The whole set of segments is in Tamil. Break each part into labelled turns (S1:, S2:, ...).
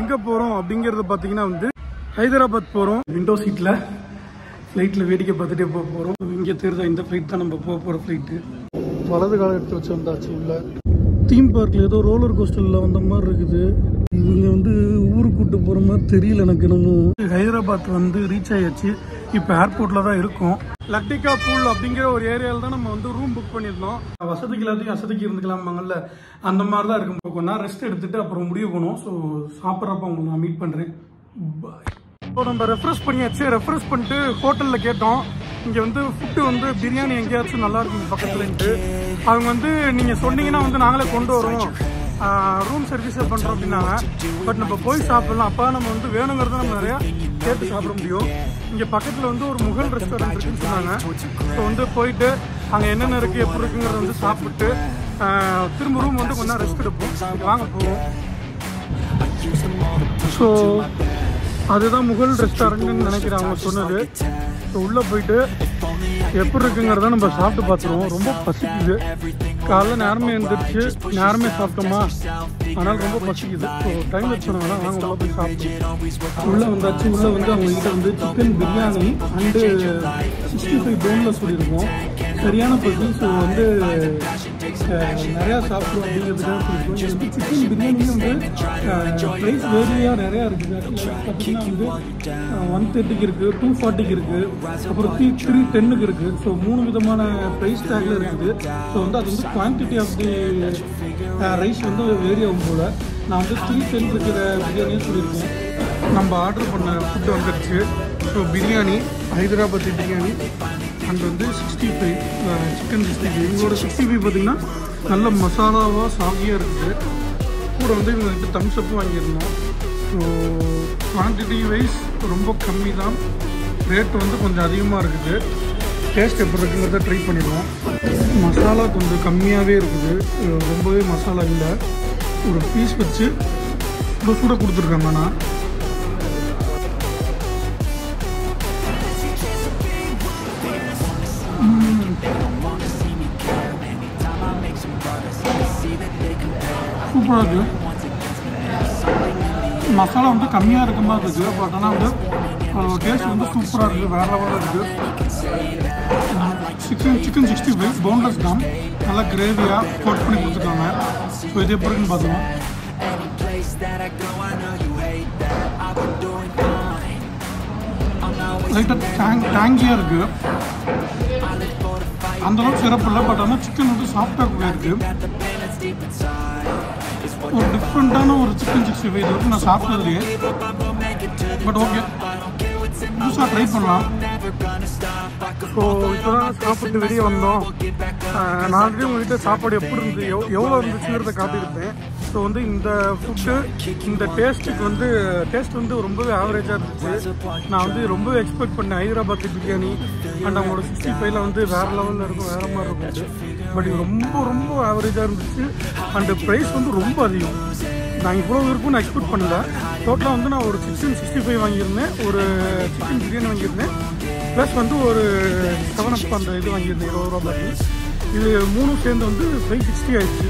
S1: எங்கே போகிறோம் அப்படிங்கிறத பார்த்தீங்கன்னா வந்து ஹைதராபாத் போகிறோம். விண்டோ சீட்டில் ஃப்ளைட்டில் வேடிக்கை பார்த்துட்டே போக போகிறோம். இங்கே தெரியுதா, இந்த ஃப்ளைட் தான் நம்ம போக போகிற ஃப்ளைட்டு. வலது காலம் எடுத்து வச்சு வந்தாச்சு. உள்ள தீம் பார்க்கில் ஏதோ ரோலர் கோஸ்டரில் வந்த மாதிரி இருக்குது. இவங்க வந்து ஊருக்கு கூட்டு போகிற மாதிரி தெரியல எனக்கு. நம்ம ஹைதராபாத் வந்து ரீச் ஆகிடுச்சு. இப்போ ஏர்போர்ட்டில் தான் இருக்கும். லக்டிகா பூல் அப்படிங்கிற ஒரு ஏரியாவில் தான் நம்ம வந்து ரூம் புக் பண்ணியிருந்தோம். வசதிக்கு எல்லாத்தையும் வசதிக்கு இருந்துக்கலாமாங்கல்ல, அந்த மாதிரி தான் இருக்கும். கொஞ்ச நேரம் ரெஸ்ட் எடுத்துட்டு அப்புறம் முடிவு பண்ணுவோம். ஸோ சாப்பிட்றப்ப உங்களுக்கு நான் மீட் பண்ணுறேன். பாய். ஸோ நம்ம ரெஃப்ரெஷ் பண்ணியாச்சு. ரெஃப்ரெஷ் பண்ணிட்டு ஹோட்டலில் கேட்டோம், இங்கே வந்து ஃபுட்டு வந்து பிரியாணி எங்கேயாச்சும் நல்லா இருக்கும் பக்கத்துலன்ட்டு. அவங்க வந்து நீங்கள் சொன்னீங்கன்னா வந்து நாங்களே கொண்டு வரோம், ரூம் சர்வீஸை பண்ணுறோம் அப்படின்னாங்க. பட் நம்ம போய் சாப்பிடலாம். அப்போ நம்ம வந்து வேணுங்கிறத நம்ம நிறையா கேட்டு சாப்பிட முடியும். இங்கே பக்கத்தில் வந்து ஒரு முகல் ரெஸ்டாரண்ட் இருக்குன்னு சொன்னாங்க. ஸோ வந்து போயிட்டு அங்கே என்னென்ன இருக்குது எப்படி இருக்குங்கிறத வந்து சாப்பிட்டு திரும்ப ரூம் வந்து கொஞ்சம் ரெஸ்ட் எடுப்போம். வாங்க போவோம். ஸோ அதுதான் முகல் ரெஸ்டாரண்ட்னு நினைக்கிறேன் அவங்க சொன்னது. ஸோ உள்ளே போயிட்டு எப்படி இருக்குங்கிறத நம்ம சாப்பிட்டு பார்த்துருவோம். ரொம்ப பசிக்குது. காலைல நேரமே எழுந்திரிச்சு நேரமே சாப்பிட்டோமா, ஆனால் ரொம்ப பசிக்குது. ஸோ டைம் வச்சுருந்தாங்கன்னா நாங்கள் உள்ளே போய் சாப்பிட்டோம். உள்ளே வந்தாச்சு. உள்ளே வந்து அவங்ககிட்ட வந்து சிக்கன் பிரியாணி அண்டு 65 போனில் சொல்லியிருக்கோம். சரியான பசி. ஸோ வந்து நிறையா சாப்பிடுவோம் அப்படிங்கிறதுக்காக சொல்லியிருக்கோம். வந்து சிக்கன் பிரியாணியும் வந்து ப்ரைஸ் வேரியாக நிறையா இருக்குது. பார்த்தீங்கன்னா வந்து 130க்கு இருக்குது, 240க்கு இருக்குது, அப்புறம் 310க்கு இருக்குது. ஸோ 3 விதமான ப்ரைஸ் டேக்கில் இருக்குது. ஸோ வந்து அது வந்து குவான்டிட்டி ஆஃப் தி ரைஸ் வந்து வேரி ஆகும் போல். நான் வந்து 310 இருக்கிற பிரியாணியும் சொல்லியிருக்கேன். நம்ம ஆர்டர் பண்ண ஃபுட்டு வந்துடுச்சு. ஸோ பிரியாணி, ஹைதராபாத் பிரியாணி அண்ட் வந்து 65 சிக்கன் 65. இவங்களோட 65 பார்த்திங்கன்னா நல்ல மசாலாவாக சாகியாக இருக்குது. கூட வந்து இவங்ககிட்ட தம்ஸ் அப்பும் வாங்கியிருந்தோம். ஸோ குவான்டிட்டி வைஸ் ரொம்ப கம்மி தான், ரேட் வந்து கொஞ்சம் அதிகமாக இருக்குது. டேஸ்ட் எப்படி இருக்குங்கிறத ட்ரை பண்ணிடுவோம். மசாலா கொஞ்சம் கம்மியாகவே இருக்குது, ரொம்பவே மசாலா இல்லை. ஒரு பீஸ் வச்சு சுட கொடுத்துருக்காங்க. நான் சூப்பராக இருக்குது. மசாலா வந்து கம்மியாக இருக்க மாதிரி இருக்குது. பட் ஆனால் வந்து டேஸ்ட் வந்து சூப்பராக இருக்குது, வேறு லெவலாக இருக்குது. சிக்கன் 65 போன்லெஸ் தான், நல்லா கிரேவியாக கோட் பண்ணி கொடுத்துருக்காங்க. ஸோ இது எப்படி இருக்குன்னு பார்த்துக்கலாம். லைட்டாக டேங்கியாக இருக்குது. அந்தளவுக்கு சிறப்பு இல்லை. பட் ஆனால் சிக்கன் வந்து சாஃப்டாக கூட இருக்குது. ஒரு டிஃப்ரெண்ட்டான ஒரு சிக்கன் 65 இது வரைக்கும் நான் சாப்பிட்டதுலையே. பட் ஓகே, புதுசாக ட்ரை பண்ணலாம். ஸோ இப்போ தான் சாப்பிட்டு வெளியே வந்தோம். நான் ஆல்ரெடி உங்கள்கிட்ட சாப்பாடு எப்படி இருந்தது, எவ்வளோ இருந்துச்சுங்கிறத காட்டியிருப்பேன். ஸோ வந்து இந்த ஃபுட்டு, இந்த டேஸ்ட் வந்து ரொம்பவே ஆவரேஜாக இருந்துச்சு. நான் வந்து ரொம்பவே எக்ஸ்பெக்ட் பண்ணேன் ஹைதராபாத் பிரியாணி அண்ட் அவங்களோட 65ல் வந்து வேறு லெவலில் இருக்கும், வேறு மாதிரி இருக்கும். பட் இது ரொம்ப ரொம்ப ஆவரேஜாக இருந்துச்சு. அண்டு ப்ரைஸ் வந்து ரொம்ப அதிகம். நான் இவ்வளோ இருக்கும்னு நான் எக்ஸ்பெக்ட் பண்ணல. டோட்டலாக வந்து நான் ஒரு சிக்கன் 65 வாங்கியிருந்தேன், ஒரு சிக்கன் பிரியாணி வாங்கியிருந்தேன், ப்ளஸ் வந்து ஒரு 7up அந்த இது வாங்கியிருந்தேன் 20 ரூபா பாட்டி. இது 3 சேர்ந்து வந்து 560 ஆயிடுச்சு.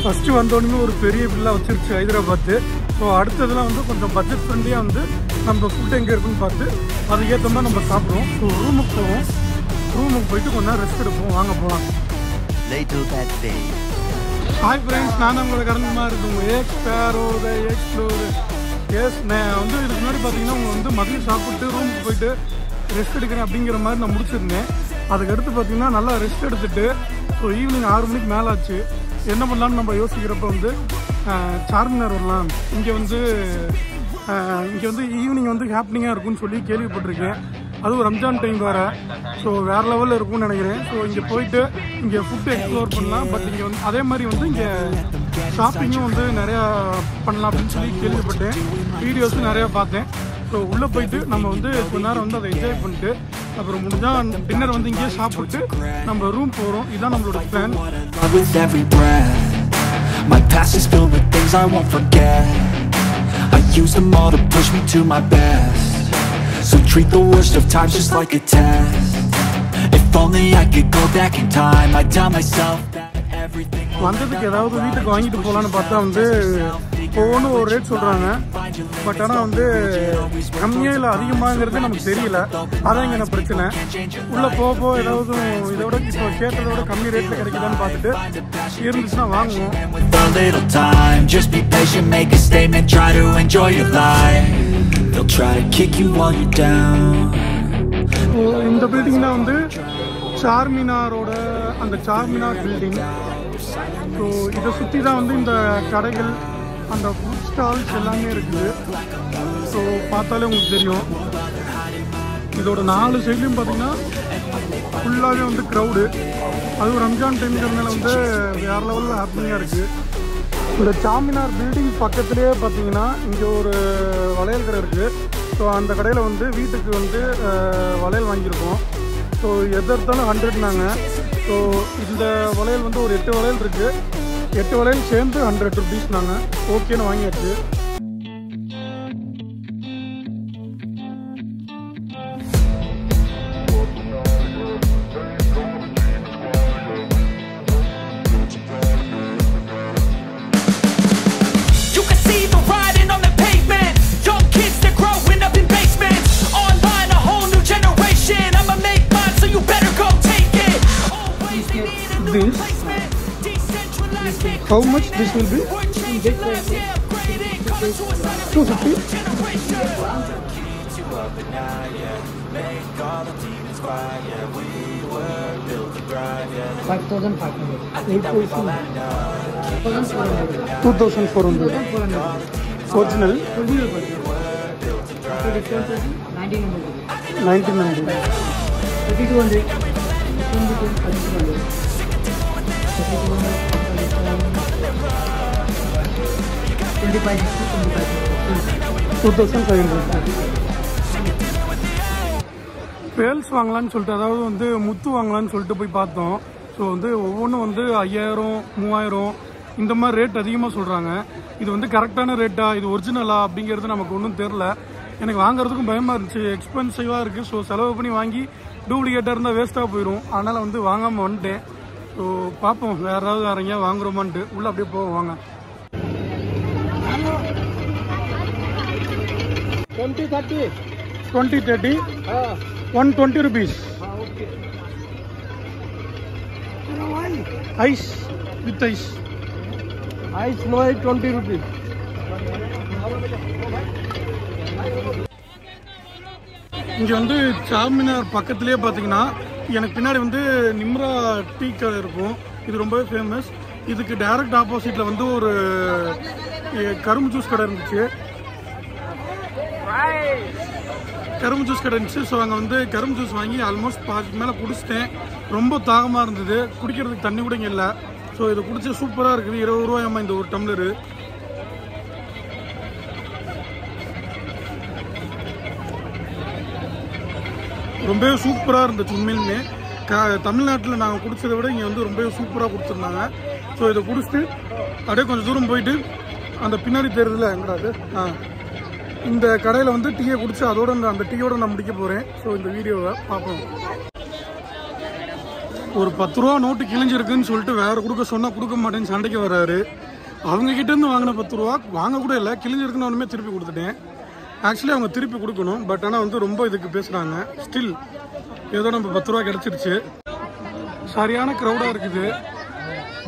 S1: ஃபஸ்ட்டு வந்தோடனே ஒரு பெரிய பில்லாக வச்சிருச்சு ஹைதராபாத்து. ஸோ அடுத்ததுலாம் வந்து கொஞ்சம் பட்ஜெட் ஃப்ரெண்ட்லியாக வந்து நம்ம ஃபுட் எங்கே இருக்குன்னு பார்த்து அதுக்கேற்ற மாதிரி நம்ம சாப்பிடுவோம். ஸோ ரூமுக்கு போவோம். ரூமுக்கு போயிட்டு கொஞ்ச நேரம் ரெஸ்ட் எடுப்போம். வாங்க போகலாம். ஹாய் ஃப்ரெண்ட்ஸ், நான் உங்களுக்கு கடந்தமாக இருக்கும் எக்ஸ்ப்ளோரு. எஸ், நான் வந்து இதுக்கு முன்னாடி பார்த்தீங்கன்னா உங்களை வந்து மதியம் சாப்பிட்டு ரூமுக்கு போயிட்டு ரெஸ்ட் எடுக்கிறேன் அப்படிங்கிற மாதிரி நான் முடிச்சிருந்தேன். அதுக்கடுத்து பார்த்தீங்கன்னா நல்லா ரெஸ்ட் எடுத்துகிட்டு ஸோ ஈவினிங் 6 மணிக்கு மேலே ஆச்சு. என்ன பண்ணலான்னு நம்ம யோசிக்கிறப்ப வந்து சார்மினார் வரலாம். இங்கே வந்து ஈவினிங் வந்து ஹாப்பனிங்காக இருக்கும்னு சொல்லி கேள்விப்பட்டிருக்கேன். அதுவும் ரம்ஜான் டைம் வேறு. ஸோ வேறு லெவலில் இருக்கும்னு நினைக்கிறேன். ஸோ இங்கே போயிட்டு இங்கே ஃபுட்டு எக்ஸ்ப்ளோர் பண்ணலாம். பட் இங்கே வந்து அதே மாதிரி வந்து இங்கே ஷாப்பிங்கும் வந்து நிறையா பண்ணலாம் அப்படின்னு சொல்லி கேள்விப்பட்டேன். வீடியோஸும் நிறையா பார்த்தேன். ஸோ உள்ளே போயிட்டு நம்ம வந்து கொஞ்ச நேரம் வந்து அதை என்ஜாய் பண்ணிட்டு அப்புறம் முடிஞ்சால் டின்னர் வந்து இங்கேயே சாப்பிட்டு நம்ம ரூம் போகிறோம். இதுதான் நம்மளோட plan.
S2: My past is filled with things I won't forget. I use them all to push me to my best. So treat the worst of times just like a test. If only I could go back in time, I'd tell myself that everything.
S1: வந்ததுக்கு ஏதாவது வீட்டுக்கு வாங்கிட்டு போகலான்னு பார்த்தா வந்து ஒவ்வொன்று ஒரு ரேட் சொல்கிறாங்க. பட் ஆனால் வந்து கம்மியாக இல்லை அதிகமாகங்கிறது நமக்கு தெரியல. அதான் இங்கே நான் பிரச்சனை. உள்ளே போக ஏதாவது இதை விட இப்போ கேட்டதை விட கம்மி ரேட்டில் கிடைக்குதான்னு பார்த்துட்டு இருந்துச்சுன்னா வாங்குவோம். இந்த பில்டிங் தான் வந்து சார்மினாரோட அந்த சார்மினார் பில்டிங். ஸோ இதை சுற்றி தான் வந்து இந்த கடைகள் அந்த ஃபுட் ஸ்டால்ஸ் எல்லாமே இருக்குது. ஸோ பார்த்தாலே உங்களுக்கு தெரியும். இதோட 4 சைட்லையும் பார்த்தீங்கன்னா ஃபுல்லாகவே வந்து க்ரௌடு. அதுவும் ரம்ஜான் டைம்ங்கிறதுனால வந்து வேறு லெவலில் ஹாப்பியாக இருக்குது. இந்த சார்மினார் பில்டிங் பக்கத்துலேயே பார்த்தீங்கன்னா இங்கே ஒரு வளையல் கடை இருக்குது. ஸோ அந்த கடையில் வந்து வீட்டுக்கு வந்து வளையல் வாங்கியிருக்கோம். ஸோ எதிர்த்தாலும் 100னாங்க. ஸோ இந்த வளையல் வந்து ஒரு 8 வளையல் இருக்குது. 8 வளையல் சேர்ந்து 100 rupeesனாங்க. ஓகேன்னு வாங்கியாச்சு. This, how much this will be? 250. 2,400. Original. 1900. 2,200. 2,500. Balls வாங்கலான்னு சொல்லிட்டு, அதாவது வந்து முத்து வாங்கலான்னு சொல்லிட்டு போய் பார்த்தோம். ஸோ வந்து ஒவ்வொன்றும் வந்து 5,000, 3,000 இந்த மாதிரி ரேட் அதிகமாக சொல்கிறாங்க. இது வந்து கரெக்டான ரேட்டா, இது ஒரிஜினலா அப்படிங்கிறது நமக்கு ஒன்றும் தெரில. எனக்கு வாங்குறதுக்கும் பயமாக இருந்துச்சு. எக்ஸ்பென்சிவாக இருக்குது. ஸோ செலவு பண்ணி வாங்கி டூப்ளிகேட்டாக இருந்தால் வேஸ்ட்டாக போயிடும். அதனால் வந்து வாங்காமல் வந்துட்டேன். ஸோ பார்ப்போம் வேறு எங்கேயாவது வாங்குறோமான்ட்டு. உள்ளே அப்படியே போவோம் வாங்க. 20-30 120 rupees. Ice with ice. Ice no 20 rupees. இங்கே வந்து சார்மினார் பக்கத்துலேயே பார்த்தீங்கன்னா எனக்கு பின்னாடி வந்து நிம்ரா டீ கடை இருக்கும். இது ரொம்பவே ஃபேமஸ். இதுக்கு டைரக்ட் ஆப்போசிட்டில் வந்து ஒரு கரும்பு ஜூஸ் கடை இருந்துச்சு. ஸோ அங்கே வந்து கரும்பு ஜூஸ் வாங்கி ஆல்மோஸ்ட் பாதிக்கு மேலே குடிச்சிட்டேன். ரொம்ப தாகமாக இருந்தது. குடிக்கிறதுக்கு தண்ணி கூட இல்லை. ஸோ இதை குடிச்சு சூப்பராக இருக்குது. 20 ரூபாயாம்மா இந்த ஒரு டம்ளரு. ரொம்பவே சூப்பராக இருந்துச்சு உண்மையிலுமே. தமிழ்நாட்டில் நாங்கள் குடிச்சதை விட இங்கே வந்து ரொம்பவே சூப்பராக கொடுத்துருந்தாங்க. ஸோ இதை குடிச்சிட்டு அப்படியே கொஞ்சம் தூரம் போயிட்டு அந்த பின்னாடி தெரியுதுல எங்கடாது இந்த கடையில் வந்து டீயை குடிச்சு அதோட அந்த டீயோட நான் முடிக்க போகிறேன். ஸோ இந்த வீடியோவை பார்ப்போம். ஒரு 10 ரூபா நோட்டு கிழிஞ்சிருக்குன்னு சொல்லிட்டு வேறு கொடுக்க சொன்னால் கொடுக்க மாட்டேன்னு சண்டைக்கு வர்றாரு. அவங்ககிட்டேருந்து வாங்கின 10 ரூபா வாங்க கூட இல்லை, கிழிஞ்சிருக்குன்னு ஒன்றுமே திருப்பி கொடுத்துட்டேன். ஆக்சுவலி அவங்க திருப்பி கொடுக்கணும். பட் ஆனால் வந்து ரொம்ப இதுக்கு பேசுகிறாங்க. ஸ்டில் ஏதோ நம்ம 10 ரூபா கிடச்சிருச்சு. சரியான க்ரௌடாக இருக்குது.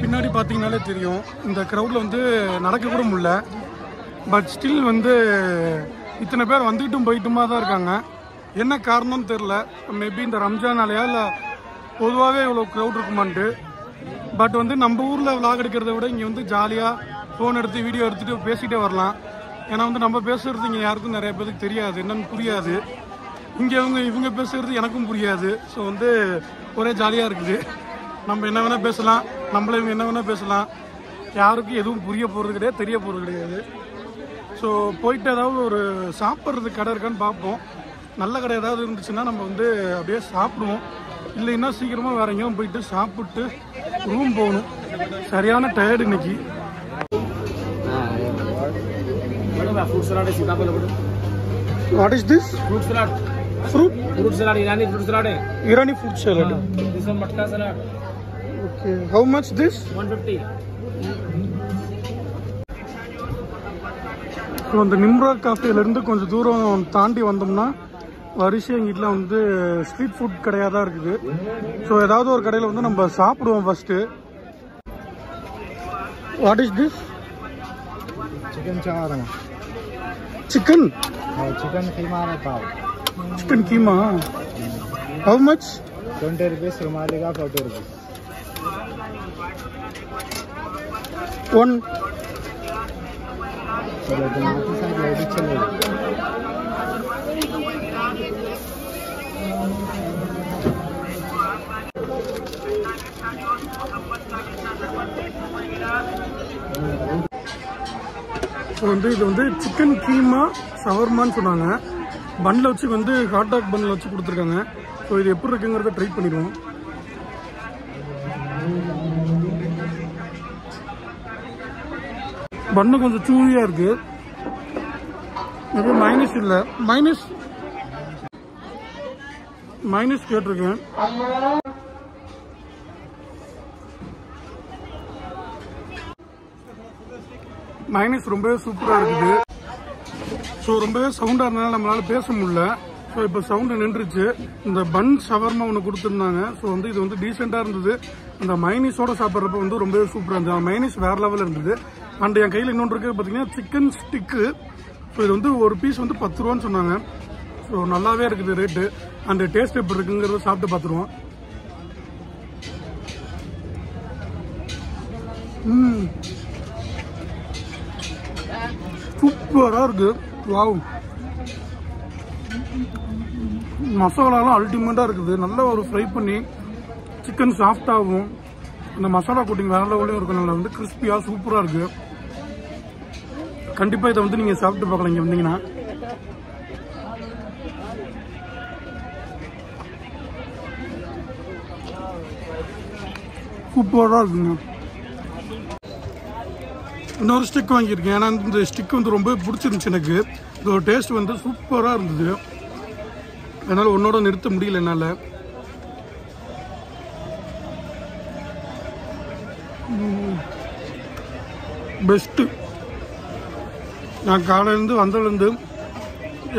S1: பின்னாடி பார்த்தீங்கனாலே தெரியும். இந்த க்ரௌடில் வந்து நடக்க கூட முடியல. பட் ஸ்டில் வந்து இத்தனை பேர் வந்துக்கிட்டும் போயிட்டுமா தான் இருக்காங்க. என்ன காரணம்னு தெரில. மேபி இந்த ரம்ஜானாலையா இல்லை பொதுவாகவே இவ்வளோ க்ரௌட் இருக்குமான்ட்டு. பட் வந்து நம்ம ஊரில் விளாக் எடுக்கிறத விட இங்கே வந்து ஜாலியாக ஃபோன் எடுத்து வீடியோ எடுத்துகிட்டு பேசிகிட்டே வரலாம். ஏன்னா வந்து நம்ம பேசுகிறது இங்கே யாருக்கும் நிறைய பேருக்கு தெரியாது, என்னன்னு புரியாது. இங்கே இவங்க பேசுகிறது எனக்கும் புரியாது. ஸோ வந்து ஒரே ஜாலியாக இருக்குது. நம்ம என்ன வேணால் பேசலாம், நம்மள இவங்க என்ன வேணால் பேசலாம். யாருக்கும் எதுவும் புரிய போகிறது கிடையாது, தெரிய போகிறது கிடையாது. ஸோ போயிட்டு ஏதாவது ஒரு சாப்பிட்றதுக்கு கடை இருக்கான்னு பார்ப்போம். நல்ல கடை ஏதாவது இருந்துச்சுன்னா நம்ம வந்து அப்படியே சாப்பிடுவோம். இல்லைன்னா சீக்கிரமாக வேற எங்கேயும் போயிட்டு சாப்பிட்டு ரூம் போகணும். சரியான டயர்டு இன்னைக்கு. What is this?
S3: Fruit salad.
S1: Fruit
S3: salad. Irani fruit salad.
S1: Irani fruit salad.
S3: This one matka salad.
S1: Okay. How much this?
S3: 150.
S1: So அந்த நிம்ரா காஃபேலேருந்து கொஞ்சம் தூரம் தாண்டி வந்தோம்னா வரிசை வீட்டில் வந்து ஸ்ட்ரீட் ஃபுட் கடையாக தான் இருக்குது. ஸோ ஏதாவது ஒரு கடையில் வந்து நம்ம சாப்பிடுவோம் first. What is this?
S4: Chicken चावल
S1: சிக்கன்
S4: चिकन कीमा रहता है
S1: chicken keema. How much?
S4: 20 rupees rumali का 40 रुपीस
S1: ஒன்.
S4: चलो टमाटर साथ लेडी चलेगी
S1: வந்து இது வந்து சிக்கன் கீமா ஷவர்மான்னு சொன்னாங்க. பன்னில் வச்சு வந்து ஹாட் டாக் பன்னில் வச்சு கொடுத்துருக்காங்க. ஸோ இது எப்படி இருக்குங்கிறத ட்ரை பண்ணிடுவோம். பன்னு கொஞ்சம் சூவியாக இருக்கு. இது மைனஸ் இல்லை. மைனஸ் கேட்டிருக்கேன். மைனஸ் ரொம்பவே சூப்பராக இருக்குது. ஸோ ரொம்பவே சவுண்டாக இருந்தனால நம்மளால் பேச முடியல. ஸோ இப்போ சவுண்டு நின்றுச்சு. இந்த பன் ஷவர்மா ஒன்று கொடுத்துருந்தாங்க. ஸோ வந்து இது வந்து டீசெண்டாக இருந்தது. அந்த மைனஸோட சாப்பிட்றப்ப வந்து ரொம்பவே சூப்பராக இருந்தது. மைனஸ் வேறு லெவலில் இருந்தது. அண்ட் என் கையில் இன்னொன்று இருக்குது பார்த்தீங்கன்னா சிக்கன் ஸ்டிக்கு. ஸோ இது வந்து ஒரு பீஸ் வந்து 10 ரூபான்னு சொன்னாங்க. ஸோ நல்லாவே இருக்குது ரேட்டு. அந்த டேஸ்ட் எப்படி இருக்குங்கிறத சாப்பிட்டு பார்த்துருவோம். சூப்பராக இருக்கு. வாவ், மசாலாலாம் அல்டிமேட்டாக இருக்குது. நல்லா ஒரு ஃப்ரை பண்ணி சிக்கன் சாஃப்டாகவும் அந்த மசாலா கோட்டிங் வேற லெவலையும் இருக்கனால வந்து கிறிஸ்பியாக சூப்பராக இருக்குது. கண்டிப்பாக இதை வந்து நீங்கள் சாப்பிட்டு பார்க்கலாம் இங்கே வந்தீங்கன்னா. சூப்பராக இருக்குங்க. இன்னொரு ஸ்டிக் வாங்கியிருக்கேன். ஏன்னா இந்த ஸ்டிக் வந்து ரொம்ப பிடிச்சிருந்துச்சு எனக்கு. இதோட டேஸ்ட் வந்து சூப்பராக இருந்தது. அதனால் ஒன்னோட நிறுத்த முடியல என்னால். பெஸ்ட்டு. நான் காலையிலேருந்து வந்ததுலேருந்து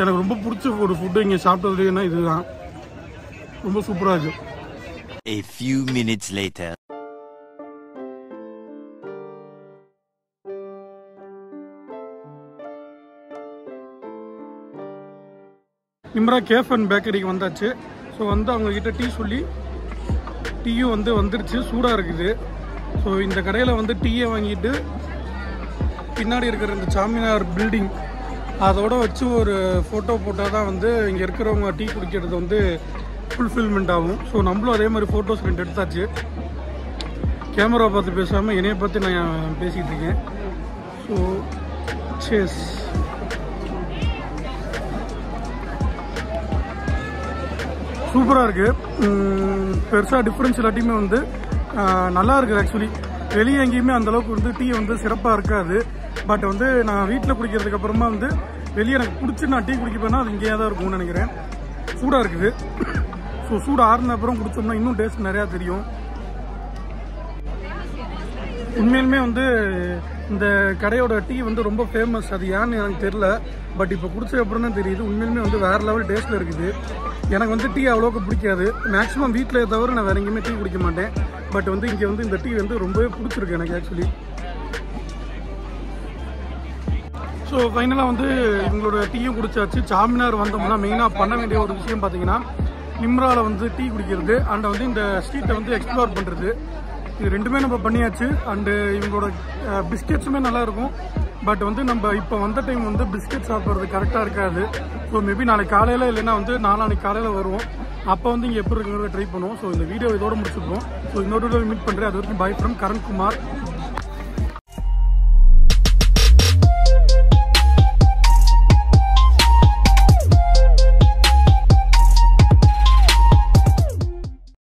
S1: எனக்கு ரொம்ப பிடிச்ச ஒரு ஃபுட்டு இங்கே சாப்பிட்டதுலேன்னா இதுதான். ரொம்ப சூப்பராக இருக்குது.
S5: A few minutes later.
S1: Nimra cafe and பேக்கரிக்கு வந்தாச்சு. ஸோ வந்து அவங்கக்கிட்ட டீ சொல்லி டீயும் வந்து வந்துடுச்சு. சூடாக இருக்குது. ஸோ இந்த கடையில் வந்து டீயை வாங்கிட்டு பின்னாடி இருக்கிற இந்த சாமினார் பில்டிங் அதோட வச்சு ஒரு ஃபோட்டோ போட்டால் தான் வந்து இங்கே இருக்கிறவங்க டீ குடிக்கிறது வந்து ஃபுல்ஃபில்மெண்ட் ஆகும். ஸோ நம்மளும் அதே மாதிரி ஃபோட்டோஸ் 2 எடுத்தாச்சு. கேமரா பார்த்து பேசாமல் என்னையை பார்த்து நான் பேசிகிட்டு இருக்கேன். So chase. சூப்பராக இருக்குது. பெருசாக டிஃப்ரென்ஸ் இல்லாட்டியுமே வந்து நல்லா இருக்குது. ஆக்சுவலி வெளியே எங்கேயுமே அந்தளவுக்கு வந்து டீ வந்து சிறப்பாக இருக்காது. பட் வந்து நான் வீட்டில் குடிக்கிறதுக்கு அப்புறமா வந்து வெளியே எனக்கு பிடிச்சி நான் டீ குடிக்கப்பேன்னா அது இங்கேயே தான் இருக்கும்னு நினைக்கிறேன். சூடாக இருக்குது. ஸோ சூடு ஆறுன அப்புறம் குடித்தோம்னா இன்னும் டேஸ்ட் நிறையா தெரியும். உண்மையிலுமே வந்து இந்த கடையோட டீ வந்து ரொம்ப ஃபேமஸ். அது ஏன்னு எனக்கு தெரியல. பட் இப்போ குடிச்ச அப்புறம் தான் தெரியுது. உண்மையிலுமே வந்து வேறு லெவல் டேஸ்ட்டில் இருக்குது. எனக்கு வந்து டீ அவ்வளோக்கு பிடிக்காது. மேக்ஸிமம் வீட்டில் தவிர நான் வேறு எங்கேயுமே டீ குடிக்க மாட்டேன். பட் வந்து இங்கே வந்து இந்த டீ வந்து ரொம்பவே பிடிச்சிருக்கு எனக்கு ஆக்சுவலி. ஸோ ஃபைனலாக வந்து இவங்களோட டீயும் குடிச்சாச்சு. சாமினார் வந்தோம்னா மெயினாக பண்ண வேண்டிய ஒரு விஷயம் பார்த்தீங்கன்னா நிம்ராவில் வந்து டீ குடிக்கிறது அண்ட் வந்து இந்த ஸ்ட்ரீட்டை வந்து எக்ஸ்ப்ளோர் பண்ணுறது. இது ரெண்டுமே நம்ம பண்ணியாச்சு. அண்டு இவங்களோட பிஸ்கெட்ஸுமே நல்லாயிருக்கும். பட் வந்து நம்ம இப்போ வந்த டைம் வந்து பிஸ்கெட் சாப்பிட்றது கரெக்டாக இருக்காது. ஸோ மேபி நாளைக்கு காலையில் இல்லைன்னா வந்து நாளானைக்கு காலையில் வருவோம். அப்போ வந்து இங்கே எப்படி இருக்குங்கிறத ட்ரை பண்ணுவோம். ஸோ இந்த வீடியோ இதோட முடிச்சுப்போம். ஸோ இன்னொரு மீட் பண்ணுறேன். அது வரைக்கும் பாய் ஃப்ரம் கரண்குமார்.